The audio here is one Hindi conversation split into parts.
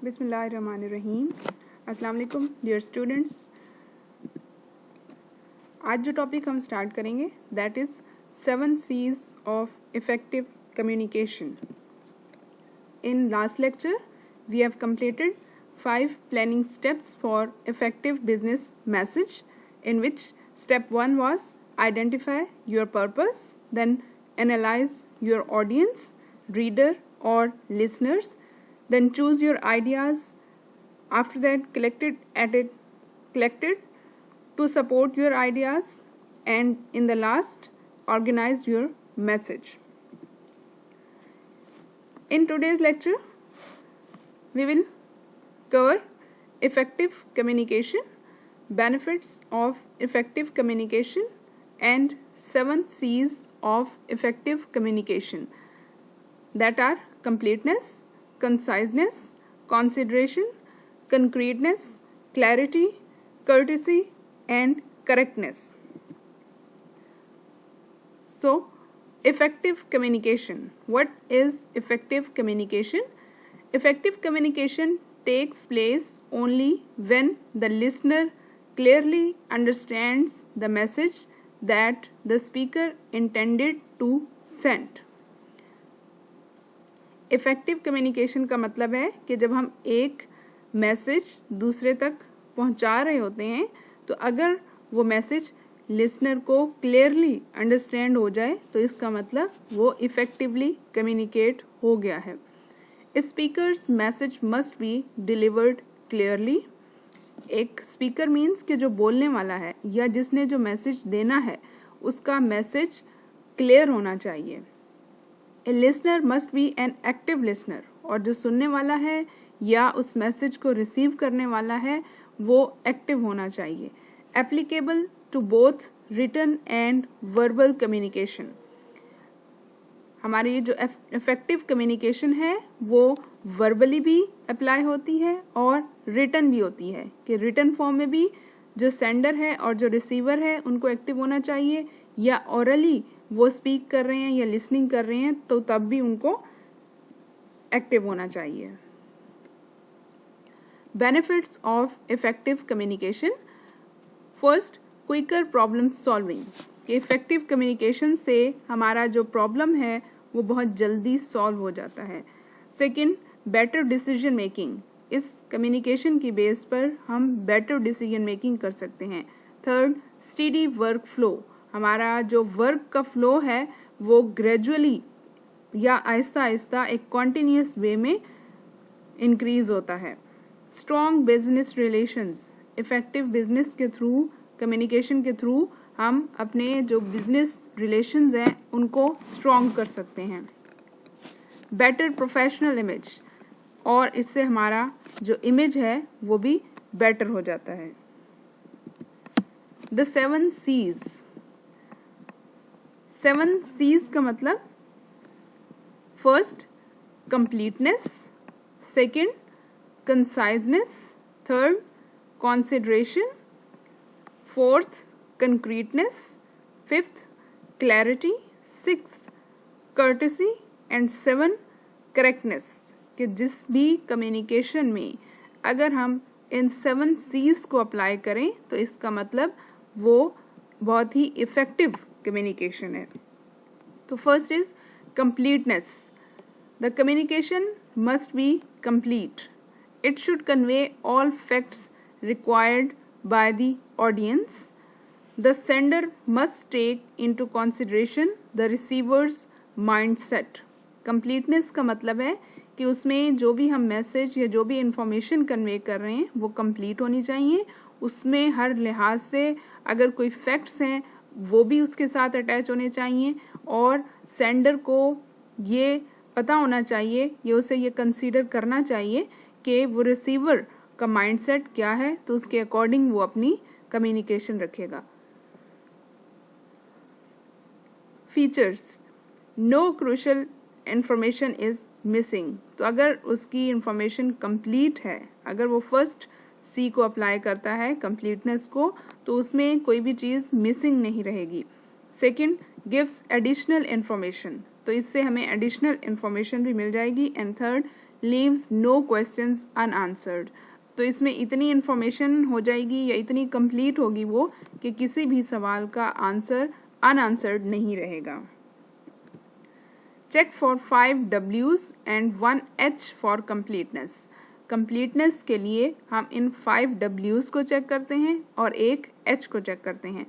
बिस्मिल्लाहिर्रहमानिर्रहीम। अस्सलाम वालेकुम डियर स्टूडेंट्स। आज जो टॉपिक हम स्टार्ट करेंगे that is 7 C's of effective communication. In last lecture we have completed 5 planning steps for effective business message, in which step 1 was identify your purpose, then analyze your audience, reader or listeners, then choose your ideas. After that, collected to support your ideas, and in the last, organize your message. In today's lecture, we will cover effective communication, benefits of effective communication, and 7 C's of effective communication, that are completeness, conciseness, consideration, concreteness, clarity, courtesy, and correctness. So, effective communication. What is effective communication? Effective communication takes place only when the listener clearly understands the message that the speaker intended to send. Effective communication का मतलब है कि जब हम एक मैसेज दूसरे तक पहुंचा रहे होते हैं तो अगर वो मैसेज लिसनर को क्लियरली अंडरस्टैंड हो जाए तो इसका मतलब वो इफ़ेक्टिवली कम्युनिकेट हो गया है। Speakers message must be delivered clearly. एक स्पीकर मीन्स कि जो बोलने वाला है या जिसने जो मैसेज देना है उसका मैसेज क्लियर होना चाहिए। ए listener must be an active listener, और जो सुनने वाला है या उस मैसेज को रिसीव करने वाला है वो एक्टिव होना चाहिए। Applicable to both written and verbal communication. हमारी जो इफेक्टिव कम्युनिकेशन है वो वर्बली भी अप्लाई होती है और रिटन भी होती है, कि रिटन फॉर्म में भी जो सेंडर है और जो रिसीवर है उनको एक्टिव होना चाहिए, या ऑरली वो स्पीक कर रहे हैं या लिसनिंग कर रहे हैं तो तब भी उनको एक्टिव होना चाहिए। Benefits of effective communication. First, quicker problem solving, कि इफेक्टिव कम्युनिकेशन से हमारा जो प्रॉब्लम है वो बहुत जल्दी सॉल्व हो जाता है। सेकंड, बेटर डिसीजन मेकिंग, इस कम्युनिकेशन की बेस पर हम बेटर डिसीजन मेकिंग कर सकते हैं। थर्ड, स्टेडी वर्क फ्लो, हमारा जो वर्क का फ्लो है वो ग्रेजुअली या आहिस्ता आहिस्ता एक कॉन्टिन्यूस वे में इंक्रीज होता है। Strong business relations, effective business के थ्रू, कम्युनिकेशन के थ्रू हम अपने जो बिजनेस रिलेशंस हैं उनको स्ट्रॉन्ग कर सकते हैं। बेटर प्रोफेशनल इमेज, और इससे हमारा जो इमेज है वो भी बेटर हो जाता है। The 7 C's। 7 C's का मतलब first, completeness, second, conciseness, third, consideration, fourth, concreteness, fifth, clarity, sixth, courtesy, and 7, correctness, कि जिस भी कम्युनिकेशन में अगर हम इन 7 C's को अप्लाई करें तो इसका मतलब वो बहुत ही इफ़ेक्टिव कम्युनिकेशन है। तो first is completeness. The communication must be complete. It should convey all facts required by the audience. The sender must take into consideration the receiver's mindset. Completeness का मतलब है कि उसमें जो भी हम मैसेज या जो भी इंफॉर्मेशन कन्वे कर रहे हैं वो कंप्लीट होनी चाहिए। उसमें हर लिहाज से अगर कोई फैक्ट्स हैं वो भी उसके साथ अटैच होने चाहिए, और सेंडर को ये पता होना चाहिए, ये उसे ये कंसीडर करना चाहिए कि वो रिसीवर का माइंडसेट क्या है, तो उसके अकॉर्डिंग वो अपनी कम्युनिकेशन रखेगा। Features, no crucial information is missing, तो अगर उसकी इंफॉर्मेशन कंप्लीट है, अगर वो फर्स्ट सी को अप्लाई करता है कंप्लीटनेस को, तो उसमें कोई भी चीज़ मिसिंग नहीं रहेगी। सेकंड, गिव्स एडिशनल इंफॉर्मेशन, तो इससे हमें एडिशनल इंफॉर्मेशन भी मिल जाएगी। And third, leaves no questions unanswered। तो इसमें इतनी इन्फॉर्मेशन हो जाएगी या इतनी कंप्लीट होगी वो कि किसी भी सवाल का आंसर अनआंसर्ड नहीं रहेगा। Check for 5 W's and 1 H for completeness. Completeness के लिए हम इन 5 W's को चेक करते हैं और एक H को चेक करते हैं।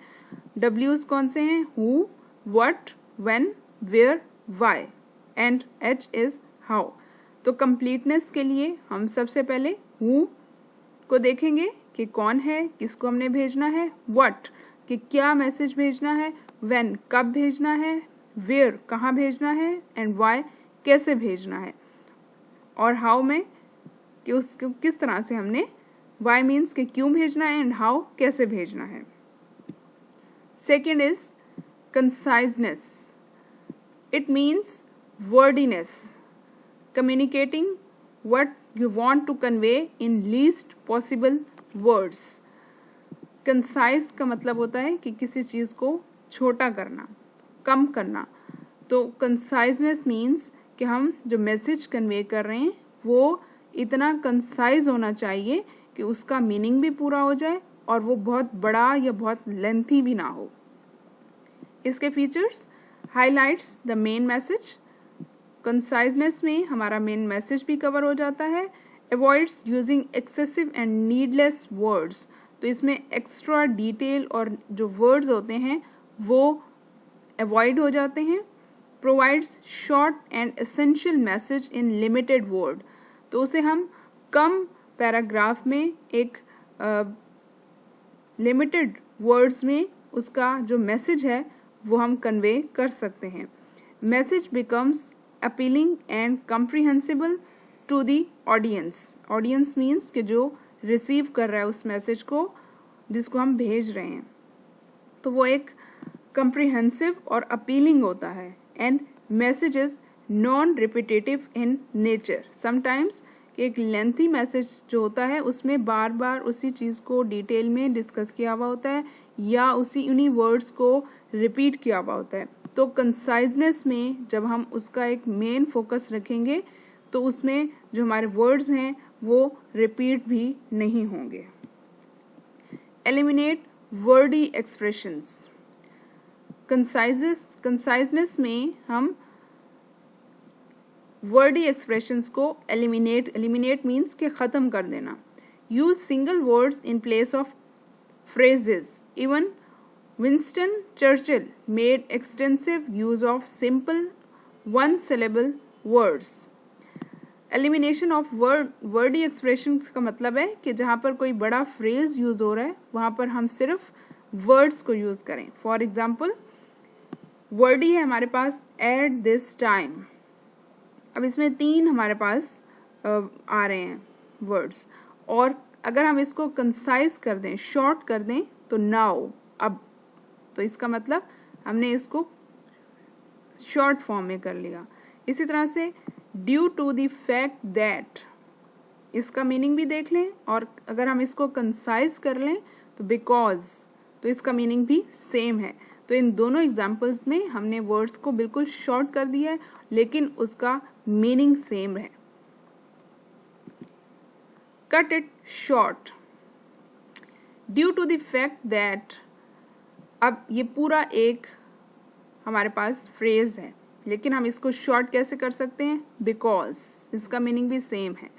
W's कौन से हैं? Who, what, when, where, why and H is how। तो कंप्लीटनेस के लिए हम सबसे पहले who को देखेंगे कि कौन है, किसको हमने भेजना है, what कि क्या मैसेज भेजना है, when कब भेजना है, where कहाँ भेजना है and why कैसे भेजना है, और how में कि उसको किस तरह से हमने, why मीन्स कि क्यों भेजना है and how कैसे भेजना है। Second is conciseness। It means wordiness, communicating what you want to convey in least possible words। concise का मतलब होता है कि किसी चीज़ को छोटा करना, कम करना। तो conciseness means कि हम जो मैसेज कन्वे कर रहे हैं वो इतना कंसाइज होना चाहिए कि उसका मीनिंग भी पूरा हो जाए और वो बहुत बड़ा या बहुत लेंथी भी ना हो। इसके features, highlights the main message. Conciseness में हमारा मेन मैसेज भी कवर हो जाता है। Avoids using excessive and needless words. तो इसमें एक्स्ट्रा डिटेल और जो वर्ड्स होते हैं वो अवॉइड हो जाते हैं। Provides short and essential message in limited word. तो उसे हम कम पैराग्राफ में एक लिमिटेड वर्ड्स में उसका जो मैसेज है वो हम कन्वे कर सकते हैं। Message becomes appealing and comprehensible to the audience. Audience means कि जो रिसीव कर रहा है उस मैसेज को जिसको हम भेज रहे हैं, तो वो एक कम्प्रीहेंसिव और अपीलिंग होता है। And message is non repetitive in nature. Sometimes एक लेंथी मैसेज जो होता है उसमें बार बार उसी चीज़ को डिटेल में डिस्कस किया हुआ होता है या उन्हीं वर्ड्स को रिपीट किया हुआ होता है। तो कंसाइजनेस में जब हम उसका एक मेन फोकस रखेंगे तो उसमें जो हमारे वर्ड्स हैं वो रिपीट भी नहीं होंगे। Eliminate Verde expressions. कंसाइजनेस में हम वर्डी एक्सप्रेशंस को एलिमिनेट मीन्स के ख़त्म कर देना। Use single words in place of phrases। Even Winston Churchill made extensive use of simple one-syllable words। Elimination of wordy expressions का मतलब है कि जहाँ पर कोई बड़ा phrase यूज हो रहा है वहाँ पर हम सिर्फ words को यूज करें। For example, wordy है हमारे पास at this time। अब इसमें 3 हमारे पास आ रहे हैं वर्ड्स, और अगर हम इसको कंसाइज कर दें, शॉर्ट कर दें तो नाउ, अब, तो इसका मतलब हमने इसको शॉर्ट फॉर्म में कर लिया। इसी तरह से due to the fact that, इसका मीनिंग भी देख लें, और अगर हम इसको कंसाइज कर लें तो बिकॉज, तो इसका मीनिंग भी सेम है। तो इन दोनों एग्जाम्पल्स में हमने वर्ड्स को बिल्कुल शॉर्ट कर दिया है लेकिन उसका मीनिंग सेम है। Cut it short due to the fact that. अब ये पूरा एक हमारे पास फ्रेज है लेकिन हम इसको शॉर्ट कैसे कर सकते हैं? बिकॉज, इसका मीनिंग भी सेम है।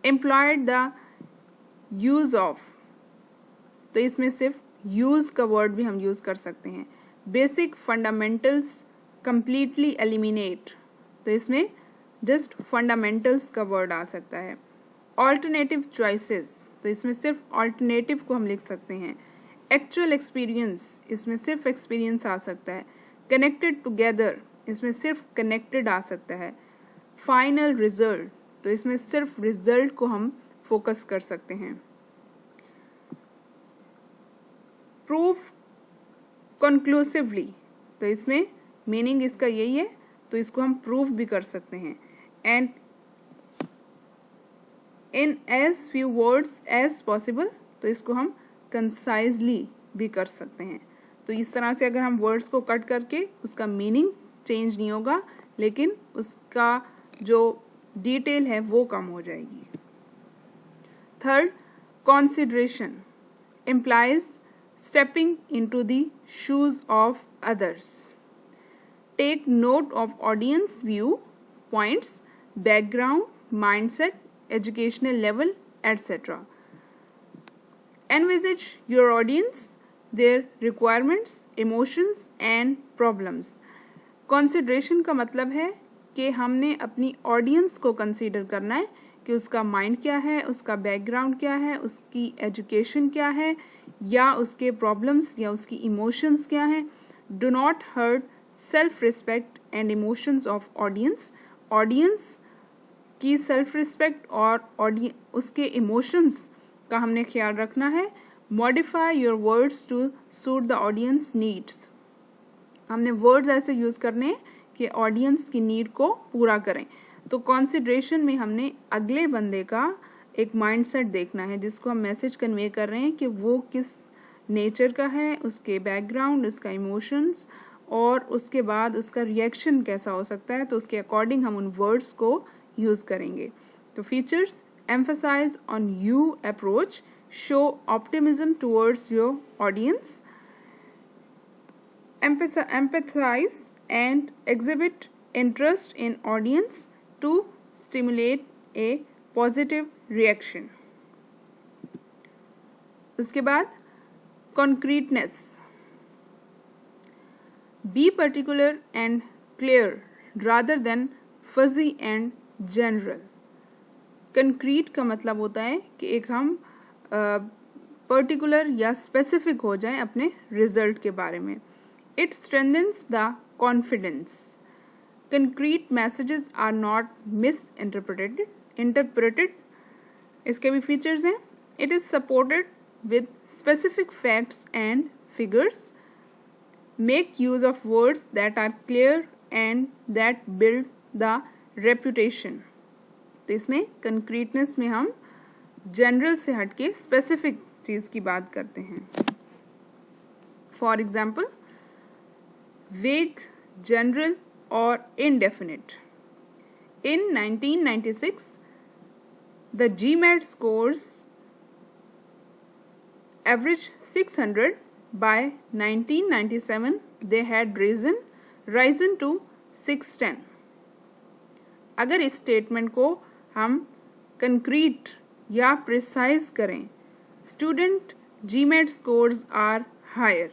एम्प्लॉयड द यूज ऑफ, तो इसमें सिर्फ यूज का वर्ड भी हम यूज कर सकते हैं। बेसिक फंडामेंटल्स कंप्लीटली एलिमिनेट, तो इसमें जस्ट फंडामेंटल्स का वर्ड आ सकता है। ऑल्टरनेटिव चॉइसेस, तो इसमें सिर्फ ऑल्टरनेटिव को हम लिख सकते हैं। एक्चुअल एक्सपीरियंस, इसमें सिर्फ एक्सपीरियंस आ सकता है। कनेक्टेड टुगेदर, इसमें सिर्फ कनेक्टेड आ सकता है। फाइनल रिजल्ट, तो इसमें सिर्फ रिजल्ट को हम फोकस कर सकते हैं। प्रूफ कंक्लूसिवली, तो इसमें मीनिंग इसका यही है, तो इसको हम प्रूफ भी कर सकते हैं। And in as few words as possible, तो इसको हम कंसाइजली भी कर सकते हैं। तो इस तरह से अगर हम वर्ड्स को कट करके, उसका मीनिंग चेंज नहीं होगा लेकिन उसका जो डिटेल है वो कम हो जाएगी। Third, consideration implies stepping into the shoes of others. Take note of audience view points, background, mindset, educational level, etc. Envisage your audience, their requirements, emotions and problems. Consideration का मतलब है कि हमने अपनी ऑडियंस को कंसीडर करना है कि उसका माइंड क्या है, उसका बैकग्राउंड क्या है, उसकी एजुकेशन क्या है, या उसके प्रॉब्लम्स या उसकी इमोशंस क्या हैं. Do not hurt self respect and emotions of audience. Audience की सेल्फ रिस्पेक्ट और उसके इमोशंस का हमने ख्याल रखना है. Modify your words to suit the audience needs. हमने वर्ड्स ऐसे यूज़ करने हैं कि ऑडियंस की नीड को पूरा करें. तो कॉन्सिडरेशन में हमने अगले बंदे का एक माइंडसेट देखना है, जिसको हम मैसेज कन्वे कर रहे हैं कि वो किस नेचर का है, उसके बैकग्राउंड, उसका इमोशंस और उसके बाद उसका रिएक्शन कैसा हो सकता है. तो उसके अकॉर्डिंग हम उन वर्ड्स को यूज़ करेंगे. तो features: emphasise on you approach, show optimism towards your audience, empathize and exhibit interest in audience to stimulate a positive reaction. उसके बाद concreteness. Be particular and clear rather than fuzzy and general. Concrete का मतलब होता है कि एक हम पर्टिकुलर या स्पेसिफिक हो जाएं अपने रिजल्ट के बारे में. It strengthens the confidence. Concrete messages are not interpreted. इसके भी फीचर्स हैं. It is supported with specific facts and figures. Make use of words that are clear and that build the reputation. तो इसमें concreteness में हम general से हटके specific चीज़ की बात करते हैं. For example, vague, general or indefinite. In 1996, the GMAT scores averaged 600. By 1997, they had risen to 610. अगर इस स्टेटमेंट को हम कंक्रीट या प्रिसाइज करें, student GMAT scores are higher,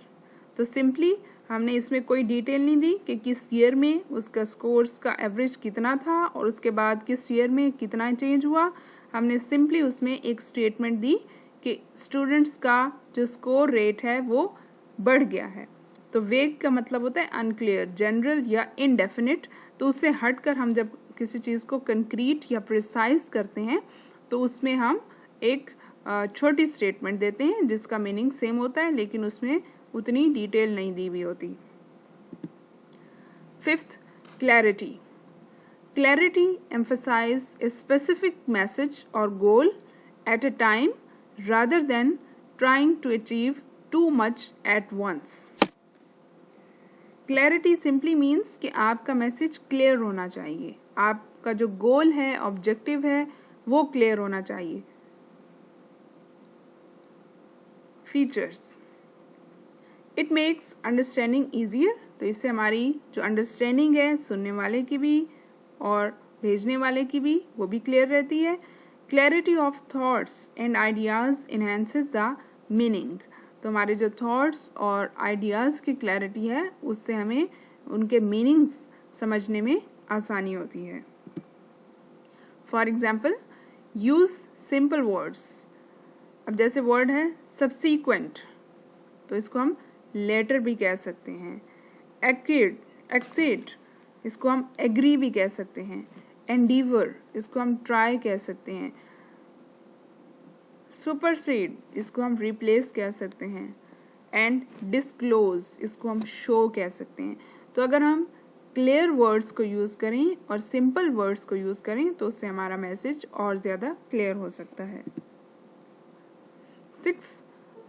तो सिंपली हमने इसमें कोई डिटेल नहीं दी कि किस ईयर में उसका स्कोर्स का एवरेज कितना था और उसके बाद किस ईयर में कितना चेंज हुआ. हमने सिंपली उसमें एक स्टेटमेंट दी कि स्टूडेंट्स का जो स्कोर रेट है वो बढ़ गया है. तो वेग का मतलब होता है अनक्लियर, जनरल या इनडेफिनिट. तो उससे हटकर हम जब किसी चीज़ को कंक्रीट या प्रिसाइज करते हैं तो उसमें हम एक छोटी स्टेटमेंट देते हैं जिसका मीनिंग सेम होता है लेकिन उसमें उतनी डिटेल नहीं दी हुई होती. Fifth, clarity. Clarity emphasize a specific message or goal at a time rather than trying to achieve too much at once. Clarity simply means कि आपका मैसेज क्लियर होना चाहिए, आपका जो गोल है, ऑब्जेक्टिव है, वो क्लियर होना चाहिए. Features: it makes understanding easier. तो इससे हमारी जो अंडरस्टैंडिंग है सुनने वाले की भी और भेजने वाले की भी वो भी क्लियर रहती है. Clarity of thoughts and ideas enhances the meaning. तो हमारे जो थॉट्स और आइडियाज़ की क्लैरिटी है उससे हमें उनके मीनिंग्स समझने में आसानी होती है. For example, use simple words. अब जैसे वर्ड है सब्सीक्वेंट, तो इसको हम लेटर भी कह सकते हैं. एक्सीड, इसको हम एग्री भी कह सकते हैं. एंडीवर, इसको हम ट्राई कह सकते हैं. सुपरसीड, इसको हम रिप्लेस कह सकते हैं. एंड डिस्क्लोज, इसको हम शो कह सकते हैं. तो अगर हम क्लियर वर्ड्स को यूज़ करें और सिंपल वर्ड्स को यूज़ करें तो उससे हमारा मैसेज और ज़्यादा क्लियर हो सकता है. 6.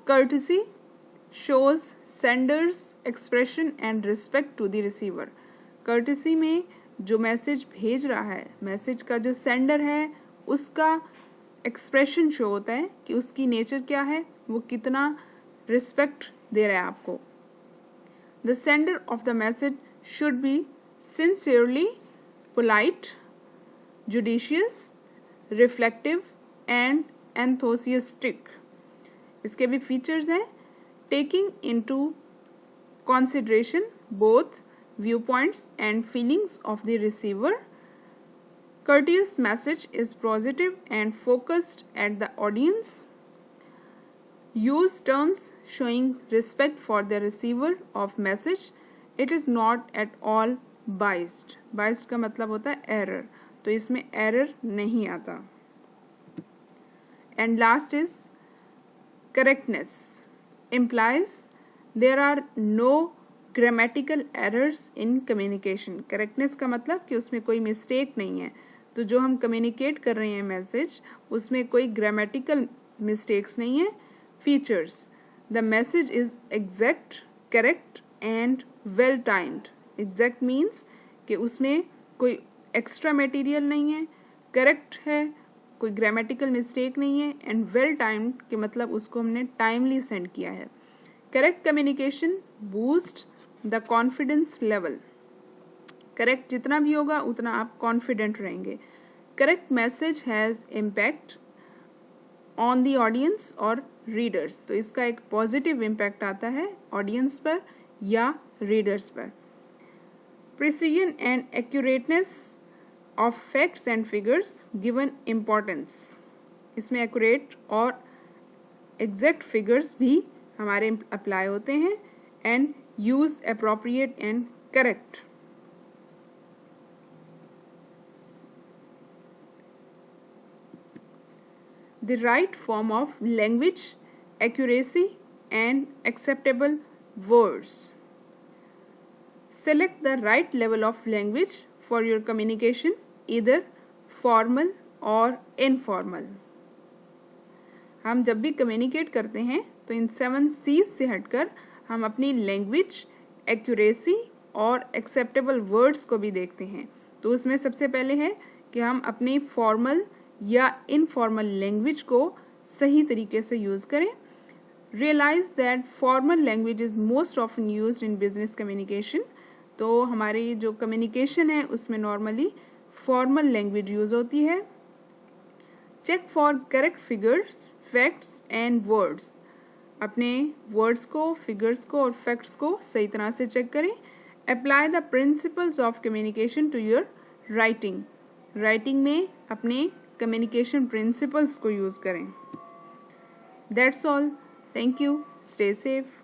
Courtesy shows sender's expression and respect to the receiver. Courtesy में जो मैसेज भेज रहा है, मैसेज का जो सेंडर है उसका एक्सप्रेशन शो होता है कि उसकी नेचर क्या है, वो कितना रिस्पेक्ट दे रहा है आपको. The sender of the message should be sincerely polite, judicious, reflective and enthusiastic. इसके भी फीचर्स हैं. Taking into consideration both viewpoints and feelings of the receiver. Courteous message is positive and focused at the audience. Use terms showing respect for the receiver of message. It is not at all biased. Biased का मतलब होता है error, तो इसमें error नहीं आता. And last is correctness. Implies there are no grammatical errors in communication. Correctness का मतलब कि उसमें कोई mistake नहीं है. तो जो हम communicate कर रहे हैं मैसेज, उसमें कोई grammatical mistakes नहीं है. Features: the message is exact, correct and well timed. Exact means कि उसमें कोई extra material नहीं है, correct है, कोई grammatical mistake नहीं है, and well timed कि मतलब उसको हमने timely send किया है. Correct communication boosts the confidence level. Correct जितना भी होगा उतना आप confident रहेंगे. Correct message has impact on the audience और readers. तो इसका एक positive impact आता है audience पर या readers पर. Precision and accurateness of facts and figures given importance. इसमें accurate और exact figures भी हमारे अप्लाई होते हैं. And use appropriate and correct. The right form of language, accuracy and acceptable words. Select the right level of language for your communication, either formal और इनफॉर्मल. हम जब भी कम्युनिकेट करते हैं तो इन 7 C's से हटकर हम अपनी लैंग्वेज, एक्यूरेसी और एक्सेप्टेबल वर्ड्स को भी देखते हैं. तो उसमें सबसे पहले है कि हम अपनी फॉर्मल या इनफॉर्मल लैंग्वेज को सही तरीके से यूज़ करें. Realise that formal language is most often used in business communication. तो हमारी जो कम्युनिकेशन है उसमें नॉर्मली फॉर्मल लैंग्वेज यूज़ होती है. Check for correct figures, facts and words. अपने वर्ड्स को, फिगर्स को और फैक्ट्स को सही तरह से चेक करें. Apply the principles of communication to your writing. Writing में अपने कम्युनिकेशन प्रिंसिपल्स को यूज़ करें. That's all. Thank you. Stay safe.